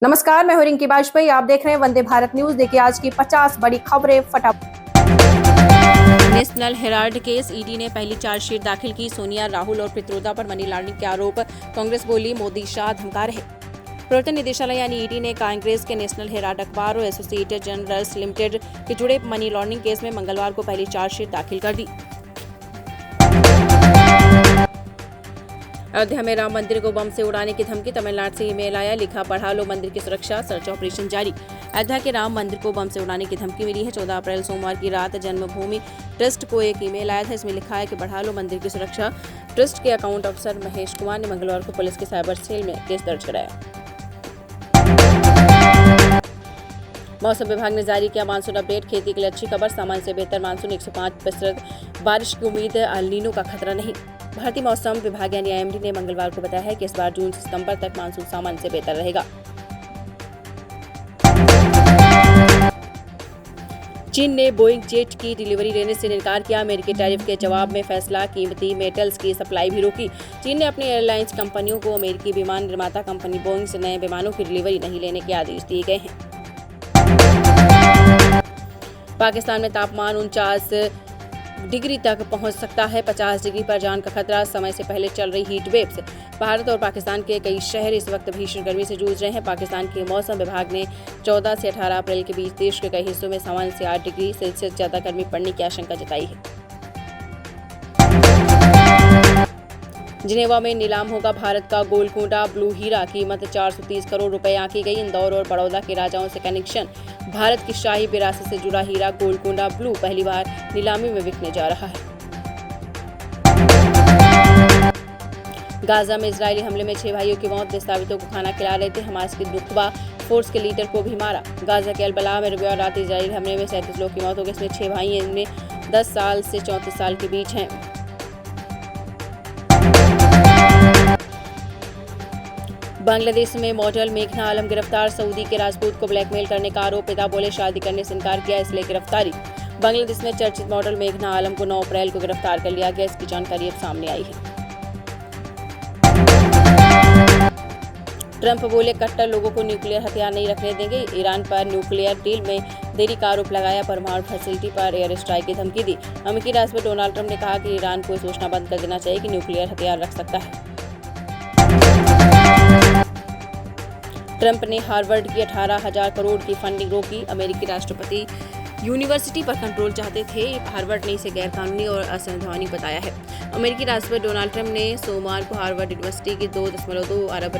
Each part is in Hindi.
नमस्कार, मैं हूं रिंकी बाजपेयी। आप देख रहे हैं वंदे भारत न्यूज। देखिए आज की 50 बड़ी खबरें फटाफट। नेशनल हेराल्ड केस, ईडी ने पहली चार्जशीट दाखिल की। सोनिया, राहुल और पित्रोदा पर मनी लॉन्ड्रिंग के आरोप। कांग्रेस बोली मोदी शाह धमका रहे। प्रवर्तन निदेशालय यानी ईडी ने कांग्रेस के नेशनल हेराल्ड अखबार और एसोसिएटेड जर्नल्स लिमिटेड के जुड़े मनी लॉन्ड्रिंग केस में मंगलवार को पहली चार्जशीट दाखिल कर दी। अयोध्या में राम मंदिर को बम से उड़ाने की धमकी, तमिलनाडु से ईमेल आया, लिखा बढ़ा लो मंदिर की सुरक्षा, सर्च ऑपरेशन जारी। अयोध्या के राम मंदिर को बम से उड़ाने की धमकी मिली है। 14 अप्रैल सोमवार की रात जन्मभूमि ट्रस्ट को एक ईमेल आया था। इसमें लिखा है कि बढ़ा लो मंदिर की सुरक्षा। ट्रस्ट के अकाउंट अफसर महेश कुमार ने मंगलवार को पुलिस के साइबर सेल में केस दर्ज कराया। मौसम विभाग ने जारी किया मानसून अपडेट, खेती के लिए अच्छी खबर, सामान्य से बेहतर मानसून, 105% बारिश की उम्मीद, एल नीनो का खतरा नहीं। भारतीय मौसम विभाग यानी आईएमडी ने मंगलवार को बताया है कि इस बार जून से सितंबर तक मानसून सामान्य से बेहतर रहेगा। चीन ने बोइंग जेट की डिलीवरी लेने से इनकार किया। अमेरिकी टैरिफ के जवाब में फैसला, कीमती मेटल्स की सप्लाई भी रोकी। चीन ने अपनी एयरलाइंस कंपनियों को अमेरिकी विमान निर्माता कंपनी बोइंग से नए विमानों की डिलीवरी नहीं लेने के आदेश दिए गए हैं। पाकिस्तान में तापमान 49 डिग्री तक पहुंच सकता है, 50 डिग्री पर जान का खतरा, समय से पहले चल रही हीट वेव्स। भारत और पाकिस्तान के कई शहर इस वक्त भीषण गर्मी से जूझ रहे हैं। पाकिस्तान के मौसम विभाग ने 14 से 18 अप्रैल के बीच देश के कई हिस्सों में सामान्य से 8 डिग्री सेल्सियस ज्यादा गर्मी पड़ने की आशंका जताई है। जिनेवा में नीलाम होगा भारत का गोलकोंडा ब्लू हीरा, कीमत 430 करोड़ रुपए आंकी गई। इंदौर और बड़ौदा के राजाओं से कनेक्शन, भारत की शाही विरासत से जुड़ा हीरा गोलकोंडा ब्लू पहली बार नीलामी में बिकने जा रहा है। गाजा में इजरायली हमले में 6 भाइयों की मौत, प्रस्तावितों को खाना खिला रहे थे। हमास के नुकबा फोर्स के लीडर को भी मारा। गाजा के अल-बला में रविवार रात इजरायली हमले में 37 लोग की मौत हो गई। इसमें 6 भाई हैं, इनमें 10 साल से 34 साल के बीच हैं। बांग्लादेश में मॉडल मेघना आलम गिरफ्तार, सऊदी के राजपूत को ब्लैकमेल करने का आरोप, पिता बोले शादी करने से इनकार किया इसलिए गिरफ्तारी। बांग्लादेश में चर्चित मॉडल मेघना आलम को 9 अप्रैल को गिरफ्तार कर लिया गया। इसकी जानकारी अब सामने आई है। ट्रंप बोले कट्टर लोगों को न्यूक्लियर हथियार नहीं रखने देंगे। ईरान पर न्यूक्लियर डील में देरी का आरोप लगाया। परमाणु फैसिलिटी पर एयर स्ट्राइक की धमकी दी। अमेरिकी राष्ट्रपति डोनाल्ड ट्रंप ने कहा कि ईरान को सोचना बंद कर देना चाहिए कि न्यूक्लियर हथियार रख सकता है। ट्रंप ने हार्वर्ड की 18,000 करोड़ की फंडिंग रोकी। अमेरिकी राष्ट्रपति यूनिवर्सिटी पर कंट्रोल चाहते थे। हार्वर्ड ने इसे गैरकानूनी और असंवैधानिक बताया है। अमेरिकी राष्ट्रपति डोनाल्ड ट्रंप ने सोमवार को हार्वर्ड यूनिवर्सिटी की $2.2 अरब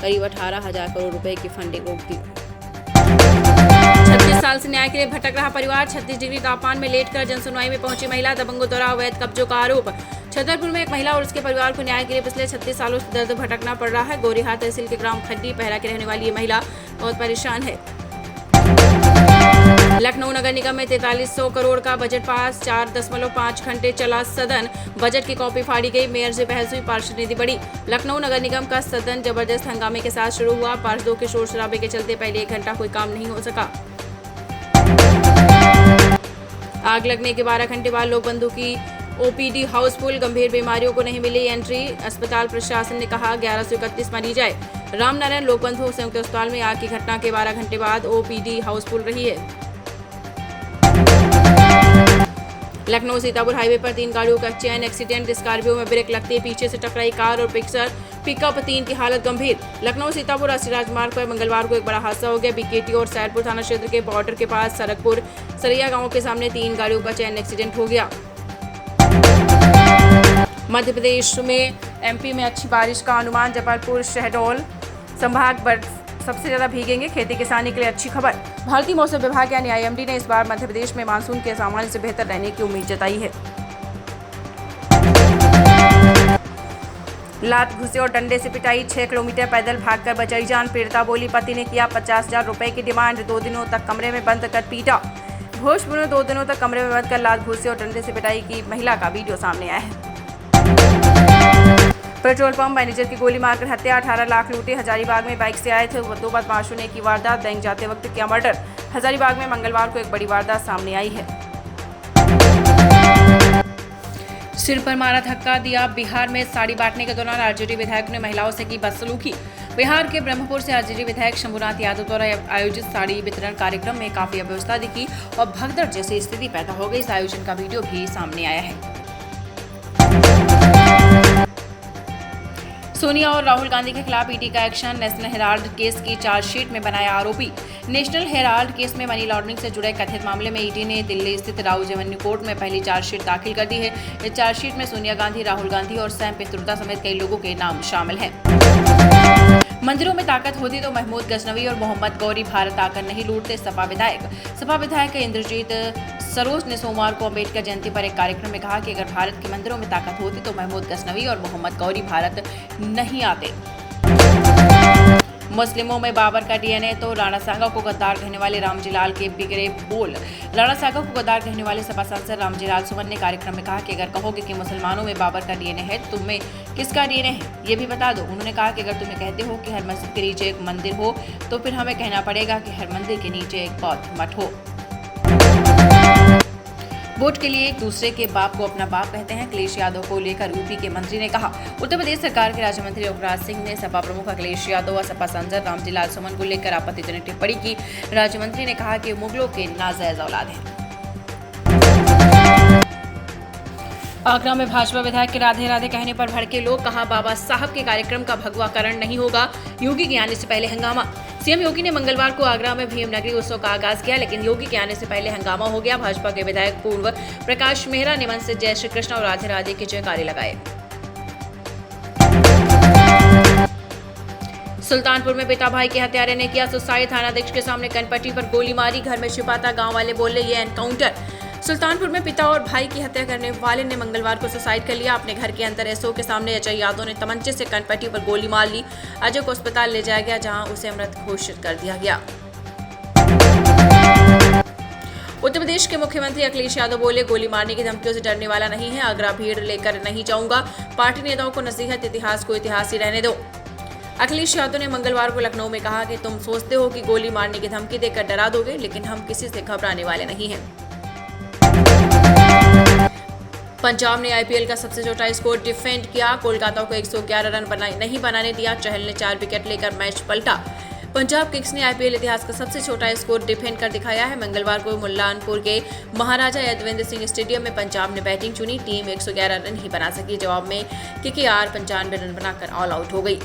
करीब 18,000 करोड़ रुपए की फंडिंग रोक दी। 36 साल से न्याय के लिए भटक रहा परिवार, 36 डिग्री तापमान में लेटकर जनसुनवाई में पहुंची महिला, दबंगों द्वारा अवैध कब्जों का आरोप। छतरपुर में एक महिला और उसके परिवार को न्याय के लिए पिछले 36 सालों से दर्द भटकना पड़ रहा है। गोरीहाट तहसील के ग्राम खड्डी पहरा की रहने वाली ये महिला बहुत परेशान है। लखनऊ नगर निगम में 4300 करोड़ का बजट पास, 4.5 घंटे चला सदन, बजट की कॉपी फाड़ी गई, मेयर से बहस हुई, पार्षद निधि बढ़ी। लखनऊ नगर निगम का सदन जबरदस्त हंगामे के साथ शुरू हुआ। पार्षदों के शोर शराबे के चलते पहले 1 घंटा कोई काम नहीं हो सका। आग लगने के 12 घंटे बाद लोक बंधु की ओपीडी हाउसफुल, गंभीर बीमारियों को नहीं मिली एंट्री। अस्पताल प्रशासन ने कहा 1131 मरीज आए। रामनारायण लोक बंधु संयुक्त अस्पताल में आग की घटना के 12 घंटे बाद ओपीडी हाउसफुल रही है। लखनऊ सीतापुर हाईवे पर 3 गाड़ियों का चैन एक्सीडेंट, स्कॉर्पियो में ब्रेक लगते पीछे से टकराई कार और पिकअप, 3 की हालत गंभीर। लखनऊ सीतापुर राष्ट्रीय राजमार्ग पर मंगलवार को एक बड़ा हादसा हो गया। बीकेटी और सैदपुर थाना क्षेत्र के बॉर्डर के पास सरकपुर सरैया गांव के सामने 3 गाड़ियों का चैन एक्सीडेंट हो गया। मध्य प्रदेश में एमपी में अच्छी बारिश का अनुमान, जबलपुर शहडोल संभाग सबसे ज्यादा भीगेंगे, खेती किसानी के लिए अच्छी खबर। भारतीय मौसम विभाग यानी आईएमडी ने इस बार मध्य प्रदेश में मानसून के सामान्य से बेहतर रहने की उम्मीद जताई है। लात घुसे और डंडे से पिटाई, 6 किलोमीटर पैदल भागकर बचाई जान, पीड़िता बोली पति ने किया 50,000 रुपए की डिमांड, 2 दिनों तक कमरे में बंद कर पीटा। भोजपुर में 2 दिनों तक कमरे में बंद कर लात घुसे और डंडे से पिटाई की महिला का वीडियो सामने आया है। पेट्रोल पंप मैनेजर की गोली मारकर हत्या, 18 लाख लूटे। हजारीबाग में बाइक से आए थे 2 बदमाशों ने की वारदात, बैंक जाते वक्त किया मर्डर। हजारीबाग में मंगलवार को एक बड़ी वारदात सामने आई है। सिर पर मारा धक्का दिया, बिहार में साड़ी बांटने के दौरान आरजेडी विधायक ने महिलाओं से की बदसलूकी। बिहार के ब्रह्मपुर से आरजेडी विधायक शंभुनाथ यादव द्वारा आयोजित साड़ी वितरण कार्यक्रम में काफी अव्यवस्था दिखी और भगदड़ जैसी स्थिति पैदा हो गई। इस आयोजन का वीडियो भी सामने आया है। सोनिया और राहुल गांधी के खिलाफ ईडी का एक्शन। नेशनल हेराल्ड केस की चार्जशीट में बनाया आरोपी। नेशनल हेराल्ड केस में मनी लॉन्ड्रिंग से जुड़े कथित मामले में ईडी ने दिल्ली स्थित राउज एवेन्यू कोर्ट में पहली चार्जशीट दाखिल कर दी है। इस चार्जशीट में सोनिया गांधी, राहुल गांधी और सैम पित्रोदा समेत कई लोगों के नाम शामिल हैं। मंदिरों में ताकत होती तो महमूद गजनवी और मोहम्मद गौरी भारत आकर नहीं लूटते। सपा विधायक इंद्रजीत सरोज ने सोमवार को अम्बेडकर जयंती पर एक कार्यक्रम में कहा कि अगर भारत के मंदिरों में ताकत होती तो महमूद गजनवी और मोहम्मद गौरी भारत नहीं आते। मुस्लिमों में बाबर का डीएनए तो राणा सांगा को गद्दार कहने वाले रामजीलाल के बिगड़े बोल। राणा सांगा को गद्दार कहने वाले सपा सांसद रामजीलाल सुमन ने कार्यक्रम में कहा कि अगर कहोगे कि मुसलमानों में बाबर का डीएनए है तो तुम्हें किसका डीएनए है ये भी बता दो। उन्होंने कहा कि अगर तुम्हें कहते हो कि हर मस्जिद के नीचे एक मंदिर हो तो फिर हमें कहना पड़ेगा कि हर मंदिर के नीचे एक बौद्ध मठ हो। वोट के लिए एक दूसरे के बाप को अपना बाप कहते हैं। अखिलेश यादव को लेकर यूपी के मंत्री ने कहा। उत्तर प्रदेश सरकार के राज्य मंत्री योगराज सिंह ने सपा प्रमुख अखिलेश यादव और सपा सांसद रामजीलाल सुमन को लेकर आपत्तिजनक टिप्पणी की। राज्य मंत्री ने कहा कि मुगलों के नाजायज औलाद हैं। आगरा में भाजपा विधायक के राधे राधे कहने पर भड़के लोग। कहा बाबा साहब के कार्यक्रम का भगवाकरण नहीं होगा। योगी के आने से पहले हंगामा। सीएम योगी ने मंगलवार को आगरा में भीम नगरी उत्सव का आगाज किया, लेकिन योगी के आने से पहले हंगामा हो गया। भाजपा के विधायक पूर्व प्रकाश मेहरा ने मंच से जय श्री कृष्ण और राधे राधे के जयकारे लगाए। सुल्तानपुर में पिता भाई के हत्यारे ने किया सुसाइड। थानाध्यक्ष के सामने कनपट्टी पर गोली मारी। घर में छिपा था। गांव वाले बोले ये एनकाउंटर। सुल्तानपुर में पिता और भाई की हत्या करने वाले ने मंगलवार को सुसाइड कर लिया। अपने घर के अंदर एसओ के सामने अजय यादव ने तमंचे से कनपट्टी पर गोली मार ली। अजय को अस्पताल ले जाया गया, जहां उसे मृत घोषित कर दिया गया। उत्तर प्रदेश के मुख्यमंत्री अखिलेश यादव बोले गोली मारने की धमकियों से डरने वाला नहीं है। आगरा भीड़ लेकर नहीं जाऊंगा। पार्टी नेताओं को नसीहत, इतिहास को इतिहास ही रहने दो। अखिलेश यादव ने मंगलवार को लखनऊ में कहा कि तुम सोचते हो कि गोली मारने की धमकी देकर डरा दोगे, लेकिन हम किसी से घबराने वाले नहीं हैं। पंजाब ने आईपीएल का सबसे छोटा स्कोर डिफेंड किया। कोलकाता को 111 रन नहीं बनाने दिया। चहल ने 4 विकेट लेकर मैच पलटा। पंजाब किंग्स ने आईपीएल इतिहास का सबसे छोटा स्कोर डिफेंड कर दिखाया है। मंगलवार को मुल्लानपुर के महाराजा यदविंद्र सिंह स्टेडियम में पंजाब ने बैटिंग चुनी। टीम 111 रन ही बना सकी। जवाब में केकेआर 95 रन बनाकर ऑल आउट हो गई।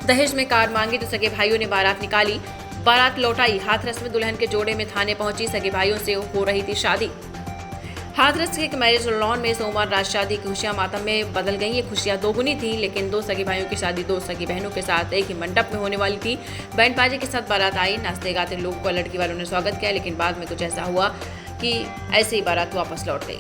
दहेज में कार मांगी तो सगे भाइयों ने बारात निकाली। बारात लौटाई। हाथरस में दुल्हन के जोड़े में थाने पहुंची। सगे भाइयों से हो रही थी शादी। हाथरस के एक मैरिज लॉन में सोमवार रात शादी की खुशियां मातम में बदल गईं। ये खुशियां दोगुनी थी, लेकिन 2 सगी भाइयों की शादी 2 सगी बहनों के साथ एक ही मंडप में होने वाली थी। बैंड बाजे के साथ बारात आई। नाचते गाते लोगों का लड़की वालों ने स्वागत किया, लेकिन बाद में कुछ ऐसा हुआ कि ऐसे ही बारात वापस लौट गई।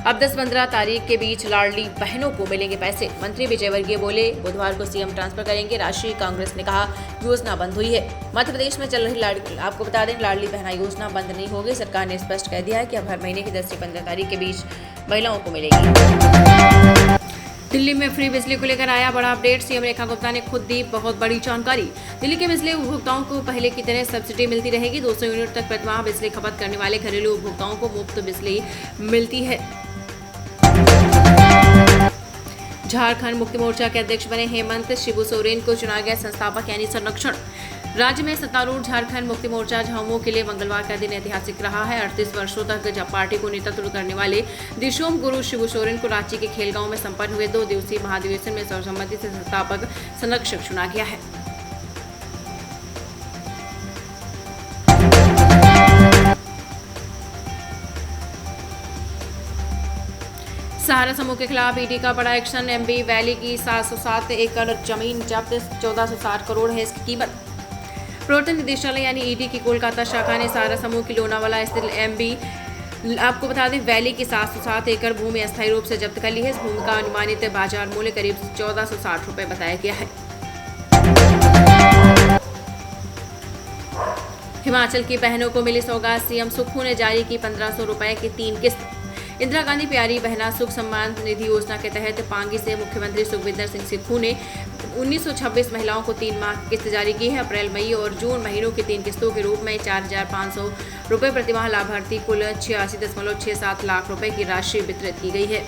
अब 10-15 तारीख के बीच लाडली बहनों को मिलेंगे पैसे। मंत्री विजयवर्गीय बोले बुधवार को सीएम ट्रांसफर करेंगे। राष्ट्रीय कांग्रेस ने कहा योजना बंद हुई है। मध्य प्रदेश में चल रही आपको बता दें लाडली बहना योजना बंद नहीं होगी। सरकार ने स्पष्ट कह दिया है कि अब हर महीने की 10 से 15 तारीख के बीच महिलाओं को मिलेगी। दिल्ली में फ्री बिजली को लेकर आया बड़ा अपडेट। सीएम रेखा गुप्ता ने खुद दी बहुत बड़ी जानकारी। दिल्ली के बिजली उपभोक्ताओं को पहले की तरह सब्सिडी मिलती रहेगी। 200 यूनिट तक प्रतिमाह बिजली खपत करने वाले घरेलू उपभोक्ताओं को मुफ्त बिजली मिलती है। झारखंड मुक्ति मोर्चा के अध्यक्ष बने हेमंत शिबू सोरेन को चुना गया संस्थापक यानी संरक्षण। राज्य में सत्तारूढ़ झारखंड मुक्ति मोर्चा झामुमो के लिए मंगलवार का दिन ऐतिहासिक रहा है। 38 वर्षों तक जब पार्टी को नेतृत्व करने वाले दिशोम गुरु शिबू सोरेन को रांची के खेलगांव में संपन्न हुए 2 दिवसीय महाधिवेशन में सर्वसम्मति से संस्थापक संरक्षक चुना गया है। सहारा समूह के खिलाफ ईडी का बड़ा एक्शन। एमबी वैली की 707 एकड़ जमीन जब्त, 1460 करोड़ है इसकी कीमत। प्रवर्तन निदेशालय यानी ईडी की कोलकाता शाखा ने सहारा समूह की लोनावाला स्थित एमबी आपको बता दें वैली की 707 एकड़ भूमि अस्थायी रूप से जब्त कर ली है। इस भूमि का अनुमानित बाजार मूल्य करीब 1460 रुपए बताया गया है। हिमाचल की बहनों को मिली सौगात। सीएम सुक्खू ने जारी की 1500 रुपए की 3 किस्त। इंदिरा गांधी प्यारी बहना सुख सम्मान निधि योजना के तहत पांगी से मुख्यमंत्री सुखविंदर सिंह सुक्खू ने 1926 महिलाओं को 3 माह की किस्त जारी की है। अप्रैल, मई और जून महीनों की 3 किस्तों के रूप में 4500 रुपए प्रतिमाह लाभार्थी कुल 86.67 लाख रुपए की राशि वितरित की गई है।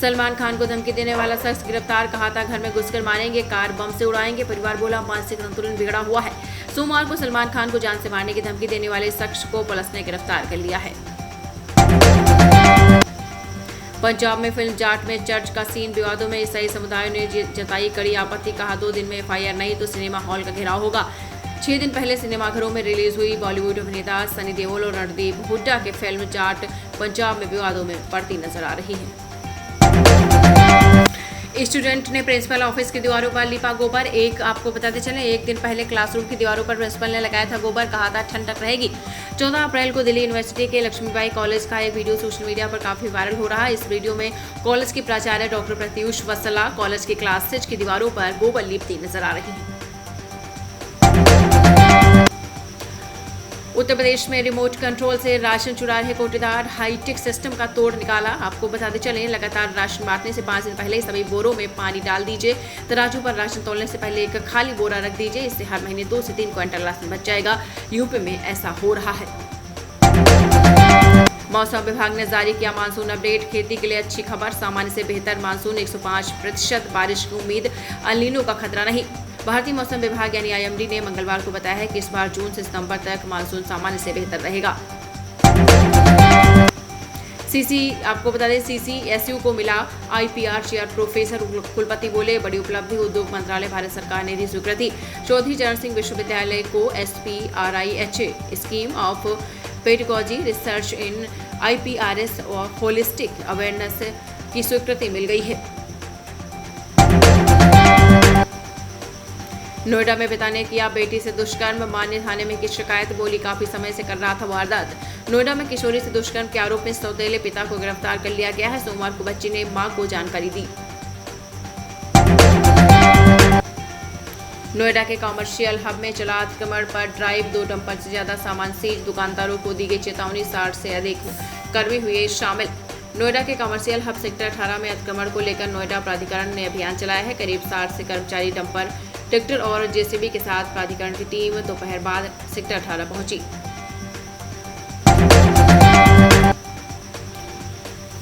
सलमान खान को धमकी देने वाला शख्स गिरफ्तार, कहा था घर में घुसकर मारेंगे, कार बम से उड़ाएंगे। परिवार बोला मानसिक संतुलन बिगड़ा हुआ है। सोमवार को सलमान खान को जान से मारने की धमकी देने वाले शख्स को पुलिस ने गिरफ्तार कर लिया है। पंजाब में फिल्म जाट में चर्च का सीन विवादों में ईसाई समुदाय ने जताई कड़ी आपत्ति, कहा 2 दिन में एफआईआर नहीं तो सिनेमा हॉल का घेराव होगा। 6 दिन पहले सिनेमाघरों में रिलीज हुई बॉलीवुड अभिनेता सनी देओल और रणदीप हुड्डा की फिल्म जाट पंजाब में विवादों में पड़ती नजर आ रही है। स्टूडेंट ने प्रिंसिपल ऑफिस की दीवारों पर लिपा गोबर। आपको बताते चलें, एक दिन पहले क्लासरूम की दीवारों पर प्रिंसिपल ने लगाया था गोबर, कहा था ठंडक रहेगी। 14 अप्रैल को दिल्ली यूनिवर्सिटी के लक्ष्मीबाई कॉलेज का एक वीडियो सोशल मीडिया पर काफी वायरल हो रहा है। इस वीडियो में कॉलेज की प्राचार्य डॉक्टर प्रत्यूष वत्सला कॉलेज की क्लास 6 की दीवारों पर गोबर लिपती नजर आ रही है। उत्तर प्रदेश में रिमोट कंट्रोल से राशन चुरा रहे कोटेदार, हाईटेक सिस्टम का तोड़ निकाला। आपको बताते चलें, लगातार राशन बांटने से 5 दिन पहले सभी बोरों में पानी डाल दीजिए। तराजू पर राशन तोलने से पहले एक खाली बोरा रख दीजिए, इससे हर महीने 2 से 3 क्विंटल राशन बच जाएगा। यूपी में ऐसा हो रहा है। मौसम विभाग ने जारी किया मानसून अपडेट, खेती के लिए अच्छी खबर, सामान्य से बेहतर मानसून, 105% बारिश की उम्मीद, अल नीनो का खतरा नहीं। भारतीय मौसम विभाग यानी आईएमडी ने मंगलवार को बताया है कि इस बार जून से सितंबर तक मानसून सामान्य से बेहतर रहेगा। आपको बता दें, CCSU को मिला IPR चेयर, प्रोफेसर कुलपति बोले बड़ी उपलब्धि, उद्योग मंत्रालय भारत सरकार ने दी स्वीकृति। चौधरी चरण सिंह विश्वविद्यालय को SPRIHA scheme of pedagogy research in IPRS और होलिस्टिक अवेयरनेस की स्वीकृति मिल गई है। नोएडा में पिता ने किया बेटी से दुष्कर्म, मां ने थाने में की शिकायत, बोली काफी समय से कर रहा था वारदात। नोएडा में किशोरी से दुष्कर्म के आरोप में सौतेले पिता को गिरफ्तार कर लिया गया है। सोमवार को बच्ची ने मां को जानकारी दी। नोएडा के कॉमर्शियल हब में चला अतिक्रमण पर ड्राइव, 2 डंपर से ज्यादा सामान सीज, दुकानदारों को दी गई चेतावनी, 60 से अधिक कर्मी हुए शामिल। नोएडा के कॉमर्शियल हब सेक्टर 18 में अतिक्रमण को लेकर नोएडा प्राधिकरण ने अभियान चलाया है। करीब 60 से कर्मचारी डंपर, ट्रैक्टर और JCB के साथ प्राधिकरण की टीम दोपहर बाद सेक्टर 18 पहुंची।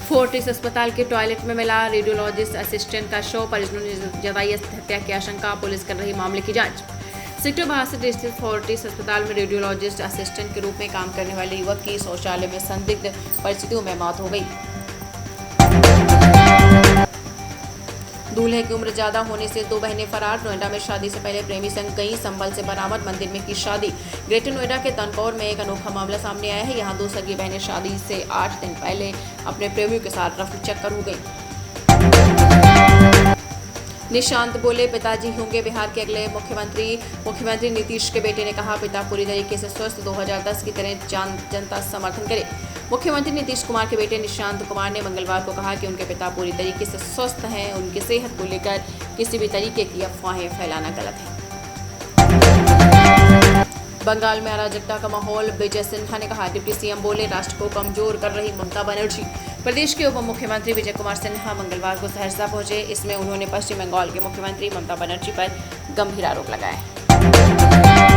फोर्टिस अस्पताल के टॉयलेट में मिला रेडियोलॉजिस्ट असिस्टेंट का शव, परिजनों ने जताई हत्या की आशंका, पुलिस कर रही मामले की जांच। सेक्टर 62 स्थित फोर्टिस अस्पताल में रेडियोलॉजिस्ट असिस्टेंट के रूप में काम करने वाले युवक की शौचालय में संदिग्ध परिस्थितियों में मौत हो गई। दूल्हे की उम्र ज्यादा होने से 2 बहनें फरार, नोएडा में शादी से पहले प्रेमी संग गई, संभल से बरामद, मंदिर में की शादी। ग्रेटर नोएडा के तनकौर में एक अनोखा मामला सामने आया है। यहाँ 2 सगी बहनें शादी से 8 दिन पहले अपने प्रेमियों के साथ रफू चक्कर हो गई। निशांत बोले पिताजी होंगे बिहार के अगले मुख्यमंत्री। मुख्यमंत्री नीतीश के बेटे ने कहा पिता पूरी तरीके से स्वस्थ, 2010 की तरह जनता समर्थन करे। मुख्यमंत्री नीतीश कुमार के बेटे निशांत कुमार ने मंगलवार को कहा कि उनके पिता पूरी तरीके से स्वस्थ हैं, उनकी सेहत को लेकर किसी भी तरीके की अफवाहें फैलाना गलत है। बंगाल में अराजकता का माहौल, विजय सिन्हा ने कहा। डिप्टी सीएम बोले राष्ट्र को कमजोर कर रही ममता बनर्जी। प्रदेश के उप मुख्यमंत्री विजय कुमार सिन्हा मंगलवार को सहरसा पहुंचे। इसमें उन्होंने पश्चिम बंगाल के मुख्यमंत्री ममता बनर्जी पर गंभीर आरोप लगाए।